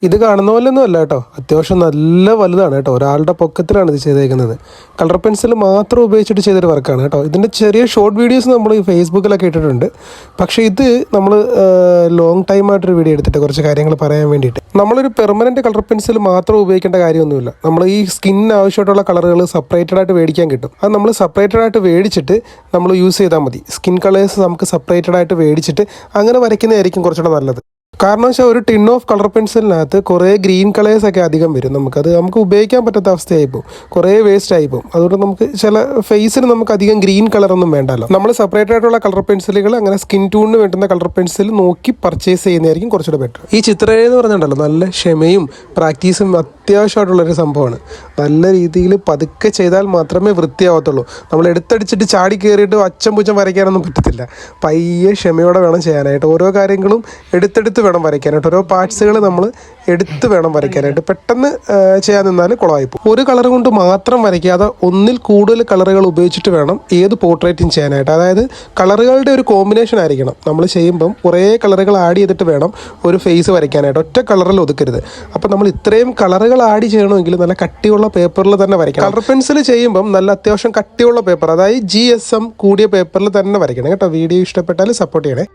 ഇത് കാണുന്ന പോലെയൊന്നും അല്ല കേട്ടോ, അത്യാവശ്യം നല്ല വലുതാണ് കേട്ടോ. ഒരാളുടെ പൊക്കത്തിലാണ് ഇത് ചെയ്തേക്കുന്നത്. കളർ പെൻസിൽ മാത്രം ഉപയോഗിച്ചിട്ട് ചെയ്തൊരു വർക്കാണ് കേട്ടോ. ഇതിൻ്റെ ചെറിയ ഷോർട്ട് വീഡിയോസ് നമ്മൾ ഈ ഫേസ്ബുക്കിലൊക്കെ ഇട്ടിട്ടുണ്ട്. പക്ഷേ ഇത് നമ്മൾ ലോങ് ടൈമായിട്ടൊരു വീഡിയോ എടുത്തിട്ട് കുറച്ച് കാര്യങ്ങൾ പറയാൻ വേണ്ടിയിട്ട്. നമ്മളൊരു പെർമനൻറ്റ് കളർ പെൻസിൽ മാത്രം ഉപയോഗിക്കേണ്ട കാര്യമൊന്നുമില്ല. നമ്മൾ ഈ സ്കിന്നിന് ആവശ്യമായിട്ടുള്ള കളറുകൾ സെപ്പറേറ്റഡ് ആയിട്ട് മേടിക്കാൻ കിട്ടും. അത് നമ്മൾ സെപ്പറേറ്റഡ് ആയിട്ട് മേടിച്ചിട്ട് നമ്മൾ യൂസ് ചെയ്താൽ മതി. സ്കിൻ കളേഴ്സ് നമുക്ക് സെപ്പറേറ്റഡ് ആയിട്ട് മേടിച്ചിട്ട് അങ്ങനെ വരയ്ക്കുന്നതായിരിക്കും കുറച്ചുകൂടെ നല്ലത്. കാരണം വെച്ചാൽ ഒരു ടിൻ ഓഫ് കളർ പെൻസിലിനകത്ത് കുറേ ഗ്രീൻ കളേഴ്സൊക്കെ അധികം വരും. നമുക്ക് ഉപയോഗിക്കാൻ പറ്റാത്ത അവസ്ഥയായി പോകും, കുറേ വേസ്റ്റ് ആയി പോകും. അതുകൊണ്ട് നമുക്ക് ചില ഫേസിന് നമുക്ക് അധികം ഗ്രീൻ കളറൊന്നും വേണ്ടല്ലോ. നമ്മൾ സെപ്പറേറ്റ് ആയിട്ടുള്ള കളർ പെൻസിലുകൾ അങ്ങനെ സ്കിൻ ടൂണിന് വേണ്ടുന്ന കളർ പെൻസിൽ നോക്കി പർച്ചേസ് ചെയ്യുന്നതായിരിക്കും കുറച്ചുകൂടെ ബെറ്റർ. ഈ ചിത്രരചന എന്ന് പറഞ്ഞിട്ടുണ്ടല്ലോ, നല്ല ക്ഷമയും പ്രാക്ടീസും അത്യാവശ്യമായിട്ടുള്ളൊരു സംഭവമാണ്. നല്ല രീതിയിൽ പതുക്കെ ചെയ്താൽ മാത്രമേ വൃത്തിയാവത്തുള്ളൂ. നമ്മൾ എടുത്തടിച്ചിട്ട് ചാടി കയറിയിട്ട് അച്ചം പുച്ചം വരയ്ക്കാനൊന്നും പറ്റത്തില്ല. പയ്യെ ക്ഷമയോടെ വേണം ചെയ്യാനായിട്ട്. ഓരോ കാര്യങ്ങളും എടുത്തെടുത്ത് വേണം വരയ്ക്കാനായിട്ട്. ഓരോ പാർട്സുകൾ നമ്മൾ എടുത്ത് വേണം വരയ്ക്കാനായിട്ട്. പെട്ടെന്ന് ചെയ്യാൻ നിന്നാൽ കുളമായിപ്പോൾ. ഒരു കളർ കൊണ്ട് മാത്രം വരയ്ക്കാതെ ഒന്നിൽ കൂടുതൽ കളറുകൾ ഉപയോഗിച്ചിട്ട് വേണം ഏത് പോർട്രേറ്റും ചെയ്യാനായിട്ട്. അതായത് കളറുകളുടെ ഒരു കോമ്പിനേഷൻ ആയിരിക്കണം. നമ്മൾ ചെയ്യുമ്പം കുറേ കളറുകൾ ആഡ് ചെയ്തിട്ട് വേണം ഒരു ഫേസ് വരയ്ക്കാനായിട്ട്. ഒറ്റ കളറിൽ ഒതുക്കരുത്. അപ്പം നമ്മൾ ഇത്രയും കളറുകൾ ആഡ് ചെയ്യണമെങ്കിൽ നല്ല കട്ടിയുള്ള പേപ്പറിൽ തന്നെ വരയ്ക്കണം. കളർ പെൻസിൽ ചെയ്യുമ്പം നല്ല അത്യാവശ്യം കട്ടിയുള്ള പേപ്പർ, അതായത് GSM കൂടിയ പേപ്പറിൽ തന്നെ വരയ്ക്കണം കേട്ടോ. വീഡിയോ ഇഷ്ടപ്പെട്ടാൽ സപ്പോർട്ട് ചെയ്യണേ.